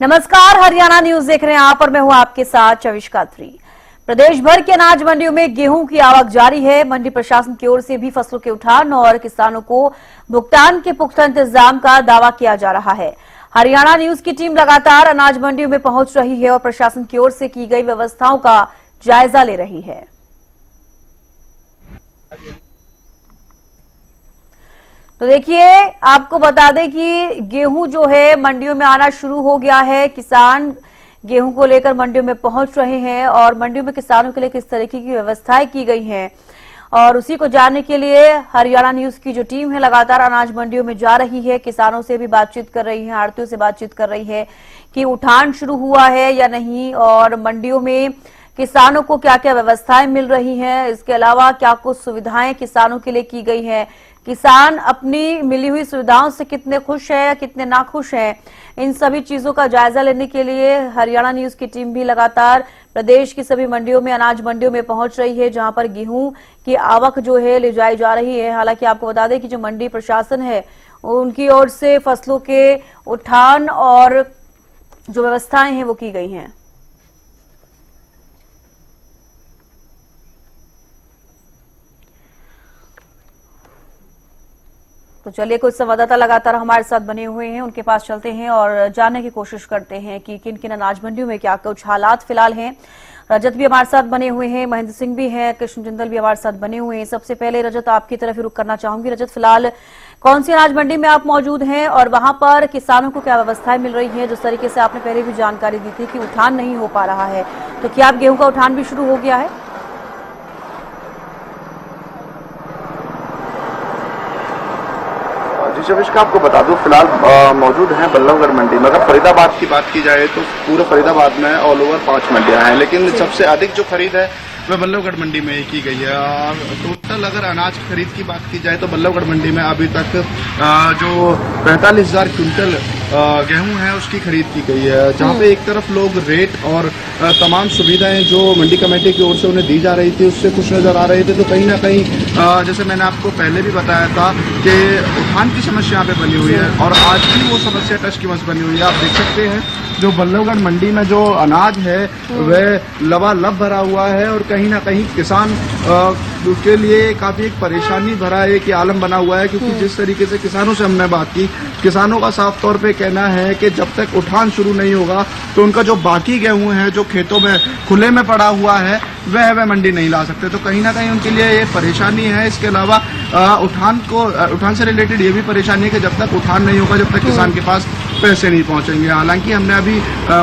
नमस्कार, हरियाणा न्यूज देख रहे हैं आप और मैं हूं आपके साथ चविष्का थ्री। प्रदेश भर के अनाज मंडियों में गेहूं की आवक जारी है। मंडी प्रशासन की ओर से भी फसलों के उठान और किसानों को भुगतान के पुख्ता इंतजाम का दावा किया जा रहा है। हरियाणा न्यूज की टीम लगातार अनाज मंडियों में पहुंच रही है और प्रशासन की ओर से की गई व्यवस्थाओं का जायजा ले रही है। तो देखिए, आपको बता दें कि गेहूं जो है मंडियों में आना शुरू हो गया है। किसान गेहूं को लेकर मंडियों में पहुंच रहे हैं और मंडियों में किसानों के लिए किस तरीके की व्यवस्थाएं की गई हैं और उसी को जानने के लिए हरियाणा न्यूज की जो टीम है लगातार अनाज मंडियों में जा रही है। किसानों से भी बातचीत कर रही है, आड़तियों से बातचीत कर रही है कि उठान शुरू हुआ है या नहीं और मंडियों में किसानों को क्या क्या व्यवस्थाएं मिल रही हैं। इसके अलावा क्या कुछ सुविधाएं किसानों के लिए की गई हैं, किसान अपनी मिली हुई सुविधाओं से कितने खुश हैं या कितने नाखुश हैं, इन सभी चीजों का जायजा लेने के लिए हरियाणा न्यूज की टीम भी लगातार प्रदेश की सभी मंडियों में, अनाज मंडियों में पहुंच रही है, जहां पर गेहूं की आवक जो है ले जाई जा रही है। हालांकि आपको बता दें कि जो मंडी प्रशासन है उनकी ओर से फसलों के उठान और जो व्यवस्थाएं हैं वो की गई हैं। तो चलिए, कुछ संवाददाता लगातार हमारे साथ बने हुए हैं, उनके पास चलते हैं और जानने की कोशिश करते हैं कि किन किन अनाज मंडियों में क्या कुछ हालात फिलहाल हैं। रजत भी हमारे साथ बने हुए हैं, महेंद्र सिंह भी हैं, कृष्ण जिंदल भी हमारे साथ बने हुए हैं। सबसे पहले रजत, आपकी तरफ ही रुख करना चाहूंगी। रजत, फिलहाल कौन सी अनाज मंडी में आप मौजूद हैं और वहां पर किसानों को क्या व्यवस्थाएं मिल रही है? जिस तरीके से आपने पहले भी जानकारी दी थी कि उठान नहीं हो पा रहा है, तो क्या अब गेहूं का उठान भी शुरू हो गया है? चविष्का, आपको बता दूं फिलहाल मौजूद हैं बल्लभगढ़ मंडी में। अगर फरीदाबाद की बात की जाए तो पूरे फरीदाबाद में ऑल ओवर 5 मंडियां हैं, लेकिन सबसे अधिक जो खरीद है वह बल्लभगढ़ मंडी में ही की गई है। और टोटल अगर अनाज खरीद की बात की जाए तो बल्लभगढ़ मंडी में अभी तक जो 45,000 क्विंटल गेहूं है उसकी खरीद की गई है, जहां पे एक तरफ लोग रेट और तमाम सुविधाएं जो मंडी कमेटी की ओर से उन्हें दी जा रही थी उससे खुश नजर आ रहे थे, तो कहीं ना कहीं जैसे मैंने आपको पहले भी बताया था कि उठान की समस्या यहाँ पे बनी हुई है और आज भी वो समस्या टच की मस बनी हुई है। आप देख सकते हैं जो बल्लभगढ़ मंडी में जो अनाज है वह लबालब भरा हुआ है और कहीं ना कहीं किसान के लिए काफी एक परेशानी भरा एक आलम बना हुआ है, क्योंकि जिस तरीके से किसानों से हमने बात की, किसानों का साफ तौर पे कहना है कि जब तक उठान शुरू नहीं होगा तो उनका जो बाकी गेहूं है जो खेतों में खुले में पड़ा हुआ है वह मंडी नहीं ला सकते, तो कहीं ना कहीं उनके लिए ये परेशानी है। इसके अलावा उठान से रिलेटेड ये भी परेशानी है कि जब तक उठान नहीं होगा, जब तक किसान के पास पैसे नहीं पहुंचेंगे। हालांकि हमने अभी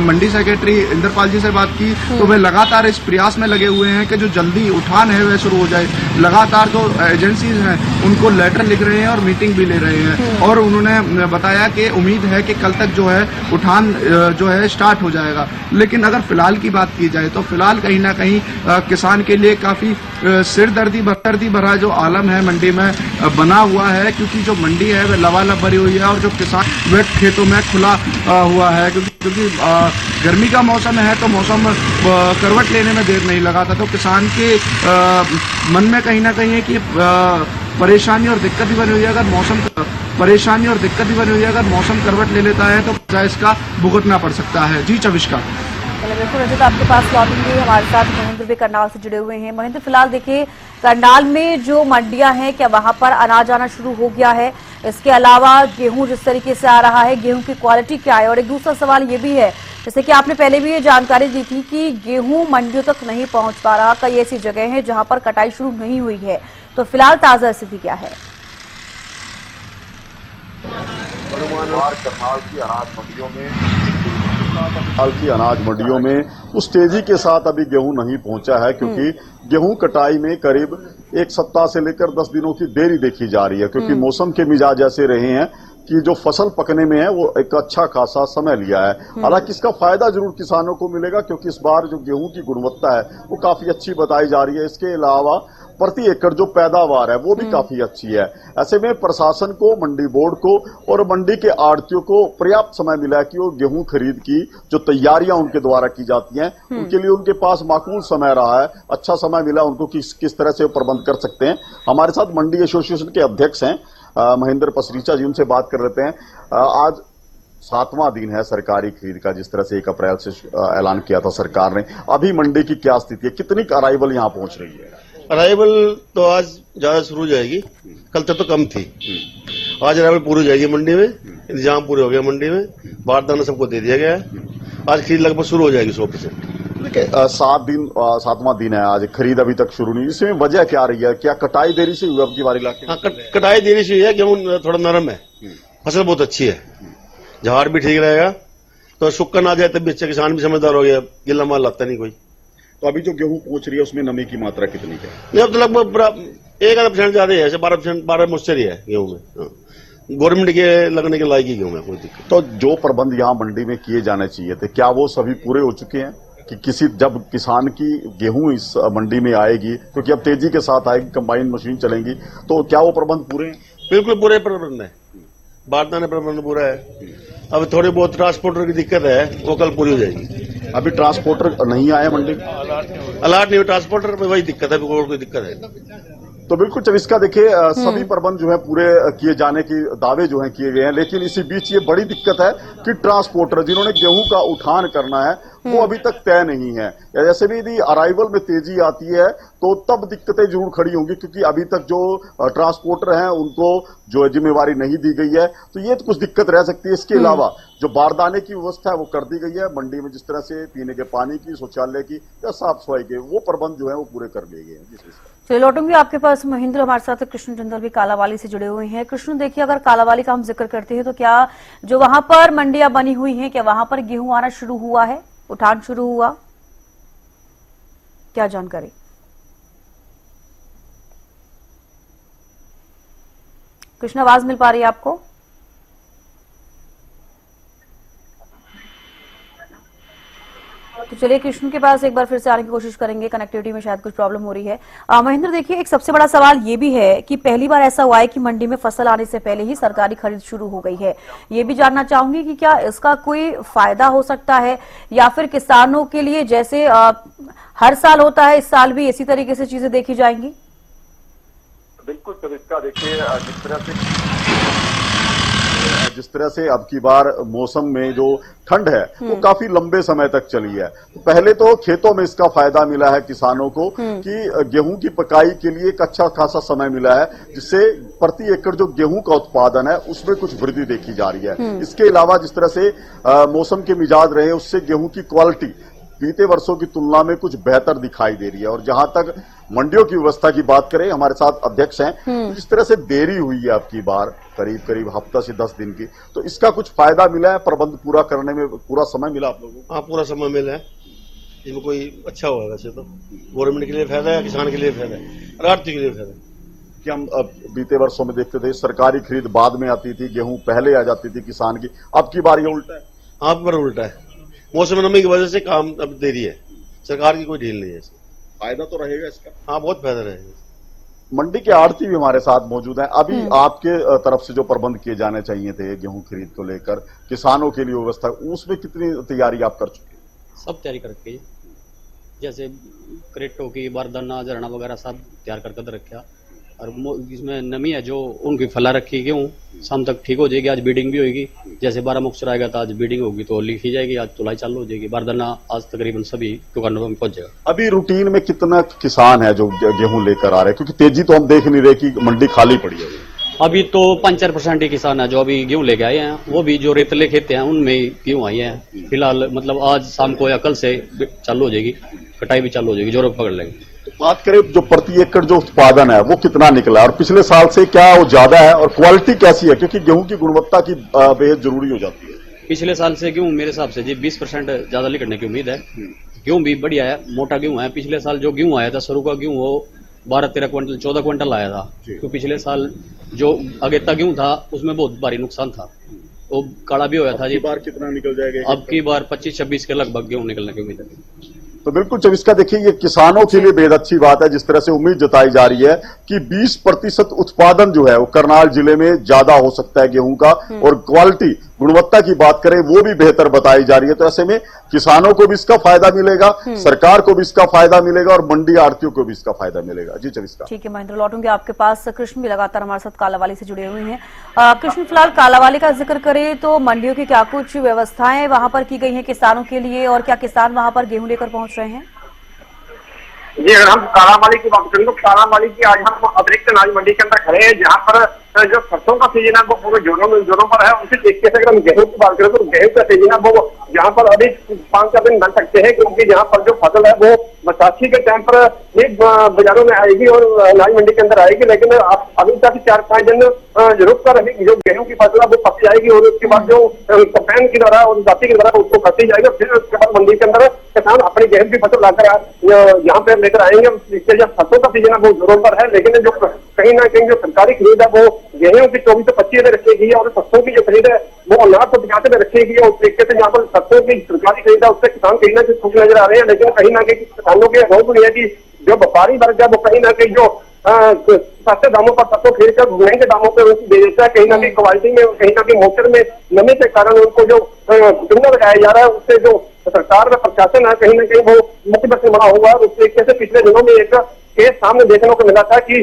मंडी सेक्रेटरी इंद्रपाल जी से बात की तो वे लगातार इस प्रयास में लगे हुए हैं कि जो जल्दी उठान है वह शुरू हो जाए। लगातार जो एजेंसीज हैं उनको लेटर लिख रहे हैं और मीटिंग भी ले रहे हैं और उन्होंने बताया कि उम्मीद है कि कल तक जो है उठान जो है स्टार्ट हो जाएगा। लेकिन अगर फिलहाल की बात की जाए तो फिलहाल कहीं ना कहीं किसान के लिए काफी सिरदर्दी भरा जो आलम है मंडी में बना हुआ है, क्योंकि जो मंडी है वह लबालब भरी हुई है और जो किसान वह खेतों में खुला हुआ है, क्योंकि गर्मी का मौसम है तो मौसम करवट लेने में देर नहीं लगाता, तो किसान के मन में कहीं ना कहीं है कि परेशानी और दिक्कत भी बनी हुई है। अगर मौसम करवट ले लेता है तो इसका भुगतना पड़ सकता है। जी चविष्का। चलिए, बिल्कुल रजत, आपके पास लौटेंगे। हमारे साथ महेंद्र भी करनाल से जुड़े हुए हैं। महेंद्र, फिलहाल देखिए करनाल में जो मंडियां हैं क्या वहां पर अनाज आना शुरू हो गया है? इसके अलावा गेहूं जिस तरीके से आ रहा है, गेहूं की क्वालिटी क्या है? और एक दूसरा सवाल ये भी है, जैसे कि आपने पहले भी ये जानकारी दी थी कि गेहूं मंडियों तक नहीं पहुंच पा रहा, कई ऐसी जगह है जहां पर कटाई शुरू नहीं हुई है, तो फिलहाल ताजा स्थिति क्या है? करनाल की अनाज मंडियों में उस तेजी के साथ अभी गेहूं नहीं पहुंचा है, क्योंकि गेहूं कटाई में करीब 1 सप्ताह से लेकर 10 दिनों की देरी देखी जा रही है, क्योंकि मौसम के मिजाज ऐसे रहे हैं कि जो फसल पकने में है वो एक अच्छा खासा समय लिया है। हालांकि इसका फायदा जरूर किसानों को मिलेगा, क्योंकि इस बार जो गेहूं की गुणवत्ता है वो काफी अच्छी बताई जा रही है। इसके अलावा प्रति एकड़ जो पैदावार है वो भी काफी अच्छी है। ऐसे में प्रशासन को, मंडी बोर्ड को और मंडी के आड़तियों को पर्याप्त समय मिला है कि वो गेहूं खरीद की जो तैयारियां उनके द्वारा की जाती हैं उनके लिए उनके पास माकूल समय रहा है, अच्छा समय मिला उनको किस तरह से प्रबंध कर सकते हैं। हमारे साथ मंडी एसोसिएशन के अध्यक्ष हैं महेंद्र पसरीचा जी, उनसे बात कर लेते हैं। आज 7वां दिन है सरकारी खरीद का, जिस तरह से 1 अप्रैल से ऐलान किया था सरकार ने। अभी मंडी की क्या स्थिति है, कितनी अराइवल यहाँ पहुंच रही है? अराइवल तो आज ज्यादा शुरू हो जाएगी, कल तक तो कम थी। आज अराइवल पूरी हो जाएगी मंडी में, इंतजाम पूरे हो गया मंडी में, बारदाना सबको दे दिया गया है। आज खरीद लगभग शुरू हो जाएगी 100%। 7वां दिन है आज, खरीद अभी तक शुरू नहीं। इसमें वजह क्या रही है? क्या कटाई देरी से हुई अब की बार इलाके में? हाँ, कटाई देरी से हुई है, गेहूं थोड़ा नरम है, फसल बहुत अच्छी है, झाड़ भी ठीक रहेगा। तो शुक्र आ जाए तब भी अच्छा, किसान भी समझदार हो गया, गिल्ला माल लाता नहीं कोई। तो अभी जो गेहूं पहुंच रही है उसमें नमी की मात्रा कितनी है? नहीं, अब तो लगभग 1% ज्यादा है, ऐसे 12% मॉइस्चर ही है गेहूं में। गवर्नमेंट के लगने के लायक ही गेहूं है, कोई दिक्कत। तो जो प्रबंध यहाँ मंडी में किए जाने चाहिए थे, क्या वो सभी पूरे हो चुके हैं? कि किसी जब किसान की गेहूं इस मंडी में आएगी, क्योंकि अब तेजी के साथ आएगी, कंबाइन मशीन चलेंगी, तो क्या वो प्रबंध पूरे हैं? बिल्कुल पूरे प्रबंध है, बारदाने प्रबंध पूरा है। अब थोड़ी बहुत ट्रांसपोर्टर की दिक्कत है, वो कल पूरी हो जाएगी। अभी ट्रांसपोर्टर नहीं आया मंडी में, अलर्ट नहीं हुआ ट्रांसपोर्टर पे, वही दिक्कत है, और कोई दिक्कत है। तो बिल्कुल जब इसका देखिए सभी प्रबंध जो है पूरे किए जाने की दावे जो है किए गए हैं, लेकिन इसी बीच ये बड़ी दिक्कत है कि ट्रांसपोर्टर जिन्होंने गेहूं का उठान करना है वो अभी तक तय नहीं है। जैसे भी यदि अराइवल में तेजी आती है तो तब दिक्कतें जरूर खड़ी होंगी, क्योंकि अभी तक जो ट्रांसपोर्टर हैं उनको जो जिम्मेवारी नहीं दी गई है, तो ये तो कुछ दिक्कत रह सकती है। इसके अलावा जो बारदाने की व्यवस्था है वो कर दी गई है मंडी में, जिस तरह से पीने के पानी की, शौचालय की या साफ सफाई के, वो प्रबंध जो है वो पूरे कर लिए गए हैं। चलिए लौटूंगी आपके पास महेंद्र, हमारे साथ कृष्ण जिंदल भी कालावाली से जुड़े हुए हैं। कृष्ण, देखिए अगर कालावाली का हम जिक्र करते हैं तो क्या जो वहां पर मंडियां बनी हुई हैं, क्या वहां पर गेहूं आना शुरू हुआ है, उठान शुरू हुआ, क्या जानकारी? कृष्ण, आवाज मिल पा रही है आपको? तो चलिए कृष्ण के पास एक बार फिर से आने की कोशिश करेंगे, कनेक्टिविटी में शायद कुछ प्रॉब्लम हो रही है। महेंद्र, देखिए एक सबसे बड़ा सवाल ये भी है कि पहली बार ऐसा हुआ है कि मंडी में फसल आने से पहले ही सरकारी खरीद शुरू हो गई है। ये भी जानना चाहूंगी कि क्या इसका कोई फायदा हो सकता है, या फिर किसानों के लिए जैसे हर साल होता है, इस साल भी इसी तरीके से चीजें देखी जाएंगी? बिल्कुल, तो इसका देखिए जिस तरह से अब की बार मौसम में जो ठंड है वो काफी लंबे समय तक चली है। तो पहले तो खेतों में इसका फायदा मिला है किसानों को कि गेहूं की पकाई के लिए एक अच्छा खासा समय मिला है, जिससे प्रति एकड़ जो गेहूं का उत्पादन है उसमें कुछ वृद्धि देखी जा रही है। इसके अलावा जिस तरह से मौसम के मिजाज रहे, उससे गेहूं की क्वालिटी बीते वर्षों की तुलना में कुछ बेहतर दिखाई दे रही है। और जहां तक मंडियों की व्यवस्था की बात करें, हमारे साथ अध्यक्ष हैं, तो जिस तरह से देरी हुई है अब की बार करीब हफ्ता से 10 दिन की, तो इसका कुछ फायदा मिला है? प्रबंध पूरा करने में पूरा समय मिला आप लोगों को? हाँ, पूरा समय मिला है, इसमें कोई अच्छा हुआ वैसे तो। गवर्नमेंट के लिए फायदा है, किसान के लिए फायदा है, आर्थिक के लिए फायदा है। कि हम अब बीते वर्षों में देखते थे सरकारी खरीद बाद में आती थी, गेहूं पहले आ जाती थी किसान की, अब की बार ये उल्टा है। हाँ, पर उल्टा है, मौसम नमी की वजह से काम अब देरी है, सरकार की कोई ढील नहीं है। फायदा तो रहेगा इसका? हाँ, बहुत फायदा रहेगा। मंडी के आड़ती भी हमारे साथ मौजूद हैं। अभी आपके तरफ से जो प्रबंध किए जाने चाहिए थे गेहूं खरीद को लेकर, किसानों के लिए व्यवस्था, उसमें कितनी तैयारी आप कर चुके हैं? सब तैयारी करके, जैसे क्रेटों की, बारदाना, झरना वगैरह सब तैयार करके रखा। और इसमें नमी है जो उनकी फला रखी गेहूं, शाम तक ठीक हो जाएगी। आज बीडिंग भी होगी, जैसे 12 मॉइस्चर आएगा तो आज बीडिंग होगी तो लिखी जाएगी, आज तुलाई चालू हो जाएगी। बारदाना आज तकरीबन सभी दुकानों में पहुंच जाएगा। अभी रूटीन में कितना किसान है जो गेहूं लेकर आ रहे हैं, क्योंकि तेजी तो हम देख नहीं रहे कि मंडी खाली पड़ी है? अभी तो 5-4% ही किसान है जो अभी गेहूं लेके आए हैं, वो भी जो रेतले खेत हैं उनमें गेहूं आई है फिलहाल। मतलब आज शाम को या कल से चालू हो जाएगी, कटाई भी चालू हो जाएगी, जोरों पकड़ लेंगे। तो बात करें जो प्रति एकड़ जो उत्पादन है वो कितना निकला, और पिछले साल से क्या वो ज्यादा है, और क्वालिटी कैसी है, क्योंकि गेहूं की गुणवत्ता की बेहद जरूरी हो जाती है? पिछले साल से गेहूं मेरे हिसाब से जी 20% ज्यादा निकलने की उम्मीद है। गेहूं भी बढ़िया है, मोटा गेहूं है। पिछले साल जो गेहूं आया था सरू का गेहूं, वो 12-13 क्विंटल 14 क्विंटल आया था। तो पिछले साल जो अगेता गेहूं था उसमें बहुत भारी नुकसान था, वो काला भी होया था जी। बार कितना निकल जाएगा? अब की बार 25-26 के लगभग गेहूं निकलने की उम्मीद है। तो बिल्कुल जब इसका देखिए, ये किसानों के लिए बेहद अच्छी बात है, जिस तरह से उम्मीद जताई जा रही है कि 20% उत्पादन जो है वो करनाल जिले में ज्यादा हो सकता है गेहूं का, और क्वालिटी गुणवत्ता की बात करें वो भी बेहतर बताई जा रही है। तो ऐसे में किसानों को भी इसका फायदा मिलेगा, सरकार को भी इसका फायदा मिलेगा और मंडी आड़तियों को भी इसका फायदा मिलेगा। जी चविस्का। ठीक है महेंद्र, लौटूंगे आपके पास। कृष्ण भी लगातार हमारे साथ कालावाली से जुड़े हुए हैं। कृष्ण, फिलहाल कालावाली का जिक्र करें तो मंडियों की क्या कुछ व्यवस्थाएं वहां पर की गई हैं किसानों के लिए, और क्या किसान वहां पर गेहूं लेकर पहुंच रहे हैं? जी, अगर हम कालावाली की बात करें तो कालावाली की आज हम अतिरिक्त अनाज मंडी के अंदर खड़े हैं, जहाँ पर जो सरसों का सीजन है वो पूरे जोरों पर है। उसी तरीके से अगर हम गेहूं की बात करें तो गेहूं का सीजन है वो यहाँ पर अभी 5-4 दिन बन सकते हैं, क्योंकि यहाँ पर जो फसल है वो बैसाखी के टाइम पर एक बाजारों में आएगी और अनाज मंडी के अंदर आएगी, लेकिन अभी तक 4-5 दिन रुक कर अभी जो गेहूं की फसल है वो पक जाएगी और उसके बाद जो कपैन के द्वारा और जाति के द्वारा उसको कटी जाएगी। फिर उसके बाद मंडी के अंदर किसान अपनी गेहूं की फसल लाकर यहाँ पे लेकर आएंगे। इसके जब सरसों का सीजन है वो जोरों पर है, लेकिन जो कहीं ना कहीं जो सरकारी खरीद है वो गेहूं की 24 से 25 में रखेगी और सरसों की जो खरीद है वो 59 से 50 में रखेगी। और तरीके से यहाँ पर सरसों की सरकारी खरीद है उससे किसान कहीं ना कहीं खुश नजर आ रहे हैं, लेकिन कहीं ना कहीं किसानों के रोक नहीं है कि जो व्यापारी वर्ग है वो कहीं ना कहीं जो सस्ते दामों पर सरसों खरीद कर महंगे दामों पर उनको दे देता है। कहीं ना कहीं क्वालिटी में, कहीं ना कहीं मौसम में नमी के कारण उनको जो चूना लगाया जा रहा है उससे जो सरकार का प्रशासन है कहीं ना कहीं वो मुसीबत से बना हुआ है। उस तरीके से पिछले दिनों में एक केस सामने देखने को मिला था कि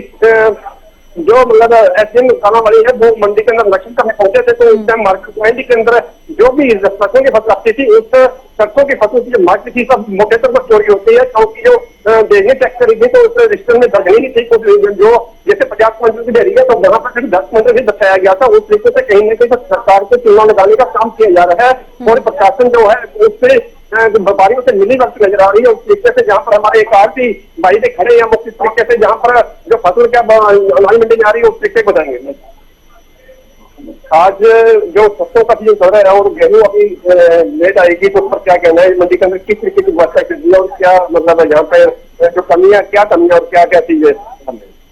जो मतलब एसडीएम कालावाली है वो मंडी के अंदर इलेक्शन करने पहुंचे थे, तो उस टाइम मार्केट मंडी के अंदर जो भी सरसों की फसल आती थी उस सरसों की फसल की जो मार्केट थी सब मोटे तौर पर चोरी होती है, क्योंकि जो देने चेक करी थी तो उस रजिस्टर में दर्ज नहीं थी। तो जो जैसे 50 क्विंटल की डेयरी है तो वहां पर 10 क्विंटल ही दर्शाया गया था। उस तरीके से कहीं ना कहीं सरकार को चूना लगाने का काम किया जा रहा है और प्रशासन जो है उससे व्यापारियों से मिली वक्त नजर आ रही है। उस तरीके से जहाँ पर हमारे एक आरती भाई से खड़े हैं वो किस तरीके से जहाँ पर जो फसल क्या अनाज मंडी में आ रही है उस तरीके बताएंगे। आज जो सरसों का सीजन चल रहा है और गेहूं अभी लेट आएगी तो उस पर क्या कहना है, मंडी के अंदर किस तरीके की व्यवस्था कर दी है और क्या मतलब है यहाँ पे जो कमियां और क्या क्या चीजें?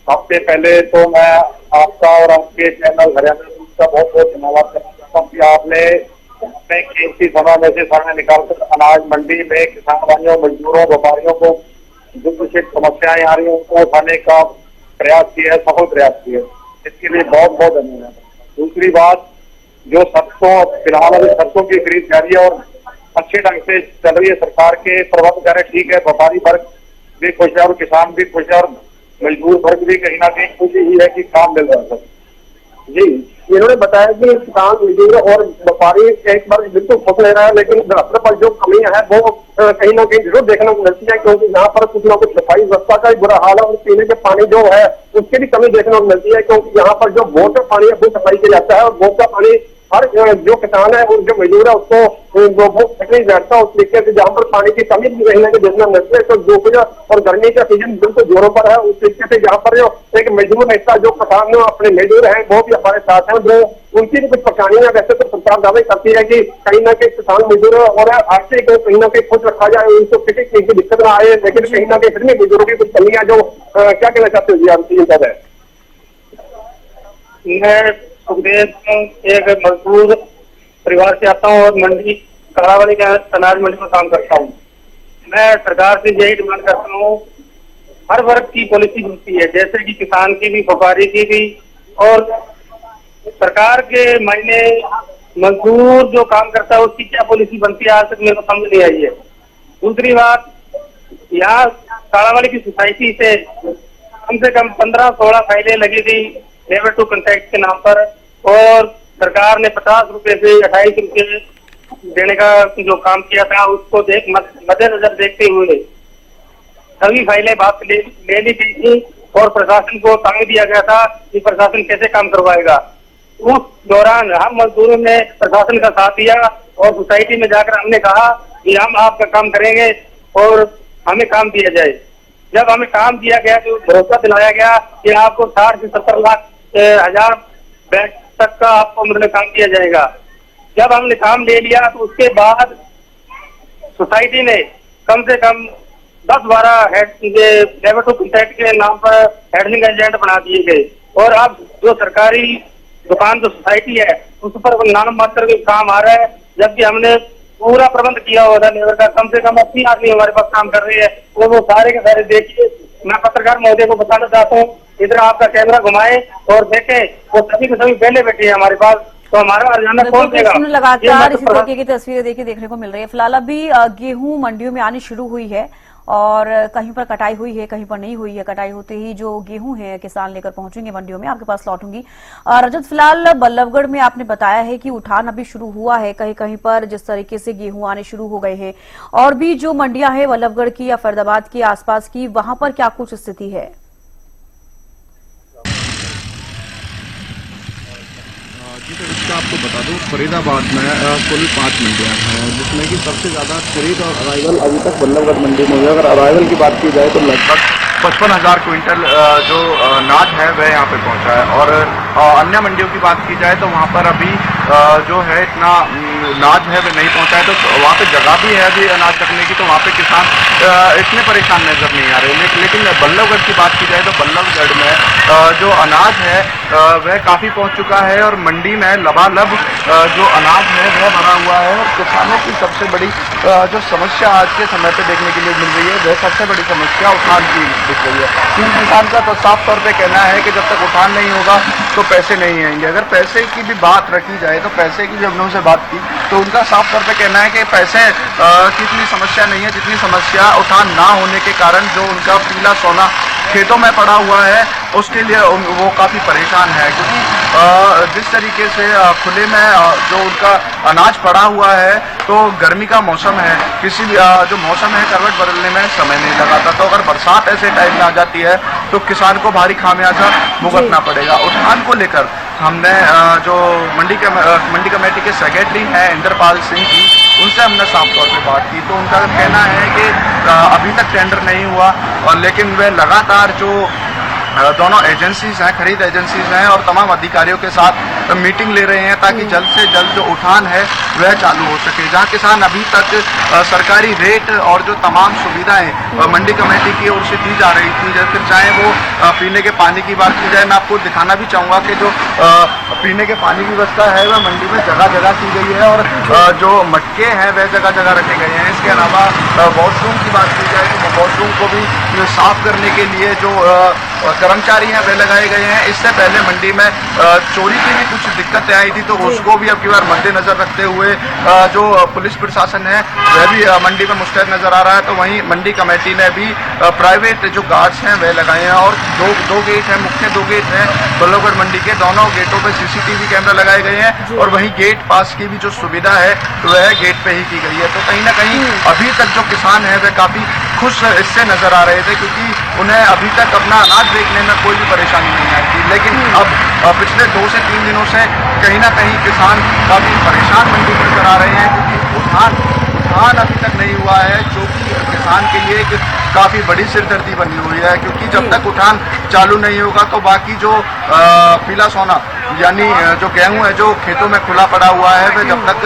सबसे पहले तो मैं आपका और आपके चैनल हरियाणा न्यूज का बहुत बहुत धन्यवाद करना चाहता हूँ कि आपने अपने कीमती समय में से समय निकालकर अनाज मंडी में किसान भाइयों, मजदूरों, व्यापारियों को जो कुछ समस्याएं आ रही है उनको उठाने का प्रयास किया है, सफल प्रयास किया है, इसके लिए बहुत बहुत धन्यवाद। दूसरी बात, जो सरसों फिलहाल अभी सरसों की खरीद जारी है और अच्छे ढंग से चल रही है, सरकार के प्रबंध कर ठीक है, व्यापारी वर्ग भी खुश है और किसान भी खुश है और मजदूर वर्ग भी कहीं ना कहीं खुशी ही है कि काम मिल रहा है। जी, इन्होंने बताया कि किसान, मजदूर और व्यापारी एक बार बिल्कुल खुश ले रहा है, लेकिन रास्ते पर जो कमियां है वो कहीं ना कहीं जरूर देखने को मिलती है, क्योंकि यहाँ पर कुछ ना कुछ सफाई व्यवस्था का बुरा हाल है और पीने के पानी जो है उसकी भी कमी देखने को मिलती है, क्योंकि यहाँ पर जो बोर का पानी है वो सफाई किया जाता है और बोर का पानी हर जो किसान है और जो मजदूर है उसको वो नहीं बैठता। उस तरीके से जहाँ पर पानी की कमी भी कहीं ना कहीं देखना मिलती है, तो दोपहर और गर्मी का सीजन बिल्कुल जोरों पर है। उस तरीके से जहाँ पर जो एक मजदूर नेता जो किसान अपने मजदूर हैं वो भी हमारे साथ हैं, जो उनकी भी कुछ परेशानियां वैसे तो सरकार दावे करती है कि कहीं ना कहीं किसान, मजदूर और आर्थिक को कहीं ना कहीं खुश रखा जाए, उनको किसी चीज की दिक्कत ना आए, लेकिन कहीं ना कहीं फिर भी मजदूरों की कुछ कमियां जो क्या कहना चाहते हो जी आप? मैं सुखदेव सिंह एक मजदूर परिवार से आता हूँ और मंडी कालावाली के अनाज मंडी में काम करता हूँ। मैं सरकार से यही डिमांड करता हूँ, हर वर्ग की पॉलिसी होती है, जैसे कि किसान की भी, व्यापारी की भी, और सरकार के मायने मजदूर जो काम करता है उसकी क्या पॉलिसी बनती है आज तक मेरे को समझ नहीं आई है। दूसरी बात, यहाँ कालावाली की सोसाइटी से कम से कम 15-16 फाइलें लगी थी लेबर टू कॉन्ट्रैक्ट के नाम पर, और सरकार ने 50 रुपए से 28 रुपए देने का जो काम किया था उसको मद्देनजर देखते हुए सभी फाइलें वापस ले ली गई थी और प्रशासन को तांग दिया गया था कि प्रशासन कैसे काम करवाएगा। उस दौरान हम मजदूरों ने प्रशासन का साथ दिया और सोसाइटी में जाकर हमने कहा कि हम आपका काम करेंगे और हमें काम दिया जाए। जब हमें काम दिया गया तो भरोसा दिलाया गया कि आपको 60 से 70 लाख हजार बैग तक का आपको मतलब काम दिया जाएगा। जब हमने काम ले लिया तो उसके बाद सोसाइटी ने कम से कम 10-12 लेबर टू कॉन्ट्रैक्ट के नाम पर हैंडलिंग एजेंट बना दिए गए, और अब जो सरकारी दुकान जो सोसाइटी है उस पर नाम मात्र के काम आ रहा है, जबकि हमने पूरा प्रबंध किया हुआ था लेबर का। कम से कम 80 आदमी हमारे पास काम कर रहे हैं और वो सारे के सारे देखिए। मैं पत्रकार महोदय को बताना चाहता हूँ, इधर आपका कैमरा घुमाए और देखें, वो सभी के सभी पहले बैठे हैं हमारे पास तो हमारा हरियाणा कौन बिल्कुल देगा? कृष्ण, ये लगातार मध्य इसी प्रदेश- तरीके की तस्वीरें देखने को मिल रही है। फिलहाल अभी गेहूं मंडियों में आनी शुरू हुई है और कहीं पर कटाई हुई है, कहीं पर नहीं हुई है। कटाई होते ही जो गेहूं है किसान लेकर पहुंचेंगे मंडियों में। आपके पास लौटूंगी। रजत, फिलहाल बल्लभगढ़ में आपने बताया है कि उठान अभी शुरू हुआ है, कहीं कहीं पर जिस तरीके से गेहूं आने शुरू हो गए हैं, और भी जो मंडियां हैं बल्लभगढ़ की या फरीदाबाद के आसपास की, वहां पर क्या कुछ स्थिति है? जी तो इसका आपको बता दूं, फरीदाबाद में कुल 5 मंडियां हैं, जिसमें कि सबसे ज़्यादा खरीद और अराइवल अभी तक बल्लभगढ़ मंडी में हुई है। अगर अराइवल की बात की जाए तो लगभग 55,000 क्विंटल जो अनाज है वह यहाँ पे पहुँचा है। और अन्य मंडियों की बात की जाए तो वहाँ पर अभी जो है इतना अनाज है वह नहीं पहुँचा है, तो वहाँ पे जगह भी है अभी अनाज रखने की, तो वहाँ पे किसान इतने परेशान नजर नहीं आ रहे। लेकिन बल्लभगढ़ की बात की जाए तो बल्लभगढ़ में जो अनाज है वह काफ़ी पहुँच चुका है और मंडी में लबालब जो अनाज है वह भरा हुआ है। और किसानों की सबसे बड़ी जो समस्या आज के समय पे देखने के लिए मिल रही है वह सबसे बड़ी समस्या उठान की दिख रही है। क्योंकि किसान का तो साफ तौर पे कहना है कि जब तक उठान नहीं होगा तो पैसे नहीं आएंगे। अगर पैसे की भी बात रखी जाए तो पैसे की जब उन्होंने बात की तो उनका साफ तौर पे कहना है कि पैसे की इतनी समस्या नहीं है जितनी समस्या उठान ना होने के कारण जो उनका पीला सोना खेतों में पड़ा हुआ है उसके लिए वो काफ़ी परेशान है। क्योंकि जिस तरीके से खुले में जो उनका अनाज पड़ा हुआ है, तो गर्मी का मौसम है, किसी भी जो मौसम है करवट बदलने में समय नहीं लगाता, तो अगर बरसात ऐसे टाइम में आ जाती है तो किसान को भारी खामियाजा भुगतना पड़ेगा। उठान को लेकर हमने जो मंडी कमेटी के सेक्रेटरी हैं इंद्रपाल सिंह जी, उनसे हमने साफ तौर पे बात की, तो उनका कहना है कि अभी तक टेंडर नहीं हुआ, और लेकिन वे लगातार जो दोनों एजेंसीज हैं, खरीद एजेंसीज हैं, और तमाम अधिकारियों के साथ मीटिंग ले रहे हैं ताकि जल्द से जल्द जो उठान है वह चालू हो सके। जहां किसान अभी तक सरकारी रेट और जो तमाम सुविधाएं मंडी कमेटी की ओर से दी जा रही थी, जैसे चाहे वो पीने के पानी की बात की जाए, मैं आपको दिखाना भी चाहूँगा कि जो पीने के पानी की व्यवस्था है वह मंडी में जगह जगह की गई है, और जो मटके हैं वह जगह जगह रखे गए हैं। इसके अलावा वॉशरूम की बात की जाए तो वॉशरूम को भी साफ करने के लिए जो कर्मचारी हैं वे लगाए गए हैं। इससे पहले मंडी में चोरी की भी कुछ दिक्कतें आई थी, तो उसको भी अब की बार मद्देनजर रखते हुए जो पुलिस प्रशासन है वह भी मंडी में मुस्तैद नजर आ रहा है। तो वहीं मंडी कमेटी ने भी प्राइवेट जो गार्ड्स हैं वह लगाए हैं, और दो गेट हैं, मुख्य 2 गेट हैं बल्लभगढ़ मंडी के, दोनों गेटों पे सीसीटीवी कैमरा लगाए गए हैं, और वहीं गेट पास की भी जो सुविधा है वह गेट पे ही की गई है। तो कहीं ना कहीं अभी तक जो किसान है वह काफी खुश इससे नजर आ रहे थे, क्योंकि उन्हें अभी तक अपना अनाज बेचने में कोई भी परेशानी नहीं आई थी। लेकिन अब पिछले 2 से 3 दिनों से कहीं ना कहीं किसान काफी परेशान मंडी में नजर आ रहे हैं, क्योंकि उठान अभी तक नहीं हुआ है, जो कि किसान के लिए एक काफी बड़ी सिरदर्दी बनी हुई है। क्योंकि जब तक उठान चालू नहीं होगा तो बाकी जो पीला सोना यानी जो गेहूं है जो खेतों में खुला पड़ा हुआ है वह जब तक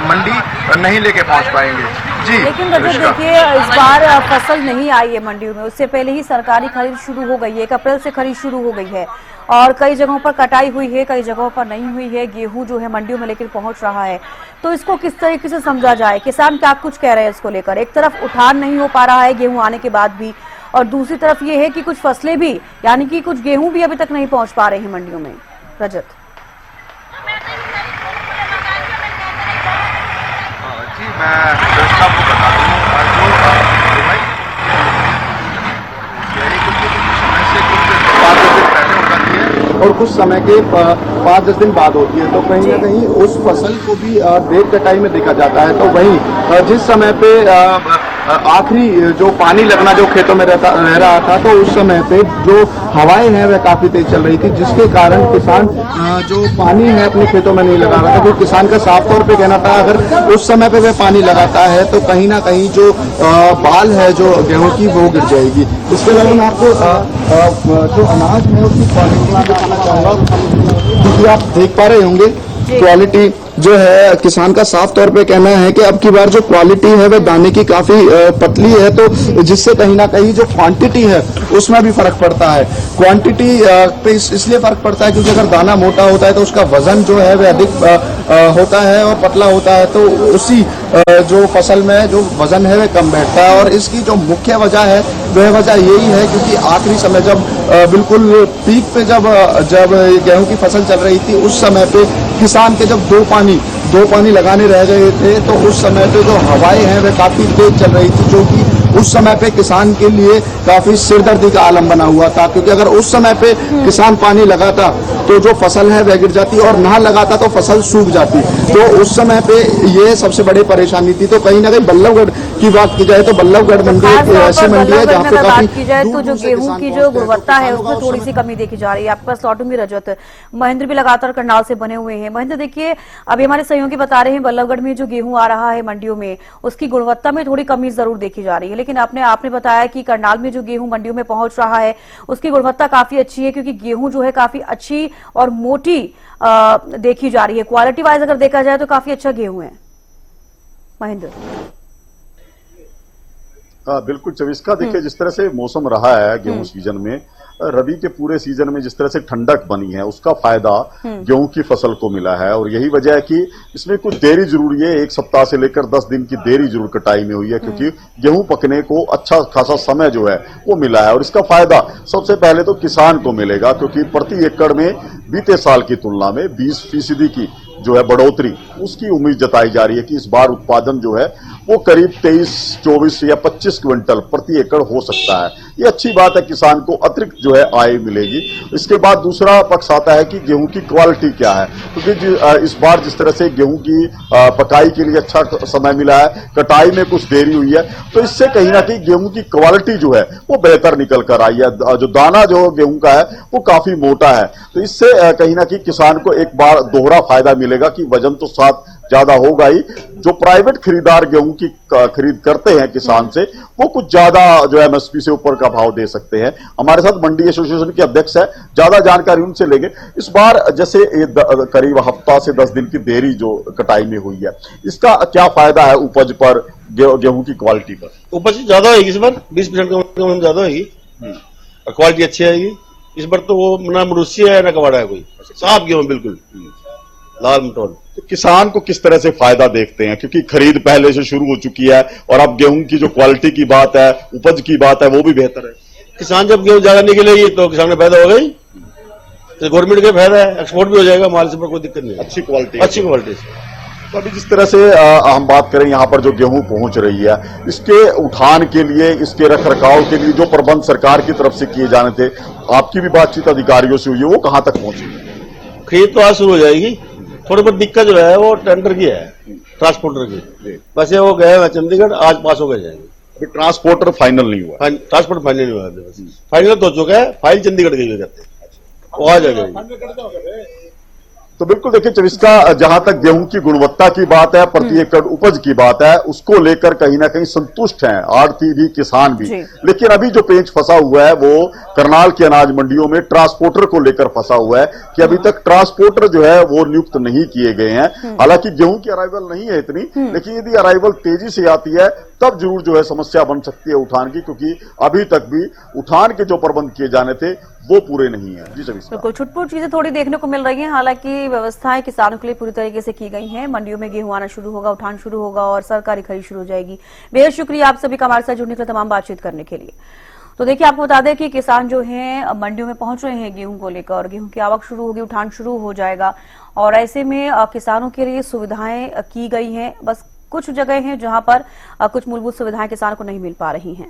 मंडी नहीं लेके पहुंच पाएंगे। जी लेकिन रजत देखिए, इस बार फसल नहीं आई है मंडियों में, उससे पहले ही सरकारी खरीद शुरू हो गई है, 1 अप्रैल से खरीद शुरू हो गई है, और कई जगहों पर कटाई हुई है, कई जगहों पर नहीं हुई है। गेहूं जो है मंडियों में लेकर पहुंच रहा है, तो इसको किस तरीके से समझा जाए? किसान क्या कुछ कह रहे हैं इसको लेकर? एक तरफ उठान नहीं हो पा रहा है गेहूं आने के बाद भी, और दूसरी तरफ ये है कि कुछ फसलें भी, यानी कि कुछ गेहूं भी अभी तक नहीं पहुंच पा रहे हैं मंडियों में। रजत जी, मैं आपको बता दूं, और कुछ समय के 5-10 दिन बाद होती है, तो कहीं ना कहीं उस फसल को भी देर कटाई में देखा जाता है। तो वहीं जिस समय पे आखिरी जो पानी लगना जो खेतों में रह रहा था, तो उस समय पे जो हवाएं हैं वह काफी तेज चल रही थी, जिसके कारण किसान जो पानी है अपने खेतों में नहीं लगा रहा था। तो किसान का साफ तौर पे कहना था अगर उस समय पे वह पानी लगाता है तो कहीं ना कहीं जो बाल है जो गेहूं की वो गिर जाएगी। इसके अलावा मैं आपको जो अनाज है उसकी क्वालिटी दिखाना चाहूँगा, क्योंकि आप देख पा रहे होंगे क्वालिटी जो है किसान का साफ तौर पे कहना है कि अब की बार जो क्वालिटी है वह दाने की काफी पतली है, तो जिससे कहीं ना कहीं जो क्वांटिटी है उसमें भी फर्क पड़ता है। क्वांटिटी पे इसलिए फर्क पड़ता है क्योंकि अगर दाना मोटा होता है तो उसका वजन जो है वह अधिक होता है, और पतला होता है तो उसी जो फसल में जो वजन है वह कम बैठता है। और इसकी जो मुख्य वजह है वह वजह यही है क्योंकि आखिरी समय जब बिल्कुल पीक पे जब गेहूं की फसल चल रही थी, उस समय पे किसान के जब दो पानी लगाने रह गए थे, तो उस समय पे जो हवाएं हैं वह काफी तेज चल रही थी, जो कि उस समय पे किसान के लिए काफी सिरदर्दी का आलम बना हुआ था। क्योंकि अगर उस समय पे किसान पानी लगाता तो जो फसल है वह गिर जाती, और ना लगाता तो फसल सूख जाती। तो उस समय पे ये सबसे बड़ी परेशानी थी। तो कहीं ना कहीं बल्लभगढ़ की बात की जाए तो बल्लभगढ़ मंडी खास एक तौर ऐसी पर मंडी है जहाँ बल्लभगढ़ में पे अगर काफी बात की जाए तो जो दूर-दूर से गेहूं किसान की जो पहुंचते हैं। गुणवत्ता है तो उसमें थोड़ी सी कमी देखी जा रही है। आपके पास लौटूंगी रजत, महेंद्र भी लगातार करनाल से बने हुए हैं। महेंद्र देखिए, अभी हमारे सहयोगी बता रहे हैं बल्लभगढ़ में जो गेहूं आ रहा है मंडियों में, उसकी गुणवत्ता में थोड़ी कमी जरूर देखी जा रही है, लेकिन आपने बताया कि करनाल में जो गेहूं मंडियों में पहुंच रहा है उसकी गुणवत्ता काफी अच्छी है, क्योंकि गेहूं जो है काफी अच्छी और मोटी देखी जा रही है। क्वालिटी वाइज अगर देखा जाए तो काफी अच्छा गेहूं है। महेंद्र। बिल्कुल चविष्का, देखिए जिस तरह से मौसम रहा है गेहूं सीजन में, रबी के पूरे सीजन में जिस तरह से ठंडक बनी है उसका फायदा गेहूं की फसल को मिला है। और यही वजह है कि इसमें कुछ देरी जरूरी है, 1 सप्ताह से लेकर 10 दिन की देरी जरूर कटाई में हुई है, क्योंकि गेहूं पकने को अच्छा खासा समय जो है वो मिला है। और इसका फायदा सबसे पहले तो किसान को मिलेगा, क्योंकि प्रति एकड़ में बीते साल की तुलना में 20% की जो है बढ़ोतरी उसकी उम्मीद जताई जा रही है कि इस बार उत्पादन जो है वो करीब 23, 24 या 25 क्विंटल प्रति एकड़ हो सकता है। ये अच्छी बात है, किसान को अतिरिक्त जो है आय मिलेगी। इसके बाद दूसरा पक्ष आता है कि गेहूं की क्वालिटी क्या है, क्योंकि इस बार जिस तरह से गेहूं की पकाई के लिए अच्छा समय मिला है, कटाई में कुछ देरी हुई है, तो इससे कहीं ना कहीं गेहूं की क्वालिटी जो है वो बेहतर निकल कर आई है। जो दाना जो गेहूं का है वो काफी मोटा है, तो इससे कहीं ना कहीं किसान को एक बार दोहरा फायदा मिलेगा कि वजन तो साथ ज्यादा होगा ही। जो प्राइवेट खरीदार गेहूं की खरीद करते हैं किसान से, वो कुछ ज्यादा जो है एमएसपी से ऊपर का भाव दे सकते हैं। हमारे साथ मंडी एसोसिएशन के अध्यक्ष है, ज्यादा जानकारी उनसे लेंगे। इस बार जैसे करीब हफ्ता से 10 दिन की देरी जो कटाई में हुई है, इसका क्या फायदा है उपज पर, गेहूं की क्वालिटी पर? उपज ज्यादा होगी इस बार, 20% कम ज्यादा होगी और क्वालिटी अच्छी आएगी इस बार। तो वो ना मरूसी है ना कबाड़ा है, कोई साफ गेहूं बिल्कुल लाल मटोल। तो किसान को किस तरह से फायदा देखते हैं, क्योंकि खरीद पहले से शुरू हो चुकी है और अब गेहूं की जो क्वालिटी की बात है, उपज की बात है, वो भी बेहतर है। किसान जब गेहूं ज्यादा निकलेगी तो किसान में फायदा होगा ही, तो गवर्नमेंट का फायदा है, एक्सपोर्ट भी हो जाएगा माल से, पर कोई दिक्कत नहीं है। अच्छी क्वालिटी से। तो अभी जिस तरह से हम बात करें यहाँ पर जो गेहूं पहुंच रही है, इसके उठान के लिए, इसके रख रखाव के लिए जो प्रबंध सरकार की तरफ से किए जाने थे, आपकी भी बातचीत अधिकारियों से हुई है, वो कहां तक पहुंची? खरीद तो आज शुरू हो जाएगी। थोड़ी बहुत दिक्कत जो है वो टेंडर की है, ट्रांसपोर्टर की। वैसे वो गए हैं चंडीगढ़, आज पास होकर जाएंगे। अभी ट्रांसपोर्टर फाइनल नहीं हुआ? ट्रांसपोर्ट फाइनल नहीं हुआ, फाइनल तो हो चुका है, फाइल चंडीगढ़ गई कहते हैं, वो आ जाएगा। तो बिल्कुल देखिए चविष्का, जहां तक गेहूं की गुणवत्ता की बात है, प्रति एकड़ उपज की बात है, उसको लेकर कहीं ना कहीं संतुष्ट हैं आड़ती भी, किसान भी। लेकिन अभी जो पेंच फंसा हुआ है वो करनाल की अनाज मंडियों में ट्रांसपोर्टर को लेकर फंसा हुआ है कि अभी तक ट्रांसपोर्टर जो है वो नियुक्त नहीं किए गए हैं। हालांकि गेहूं की अराइवल नहीं है इतनी, लेकिन यदि अराइवल तेजी से आती है तब जरूर जो है समस्या बन सकती है उठान की, क्योंकि अभी तक भी उठान के जो प्रबंध किए जाने थे वो पूरे नहीं है। जी चविष्का, बिल्कुल छुटपुट चीजें थोड़ी देखने को मिल रही हैं, हालांकि व्यवस्थाएं किसानों के लिए पूरी तरीके से की गई हैं। मंडियों में गेहूं आना शुरू होगा, उठान शुरू होगा और सरकारी खरीद शुरू हो जाएगी। बेहद शुक्रिया आप सभी का हमारे साथ जुड़ने के लिए, तमाम बातचीत करने के लिए। तो देखिए, आपको बता दें कि किसान जो हैं मंडियों में पहुंच रहे हैं गेहूं को लेकर, और गेहूं की आवक शुरू होगी, उठान शुरू हो जाएगा, और ऐसे में किसानों के लिए सुविधाएं की गई हैं। बस कुछ जगह हैं जहां पर कुछ मूलभूत सुविधाएं किसानों को नहीं मिल पा रही हैं।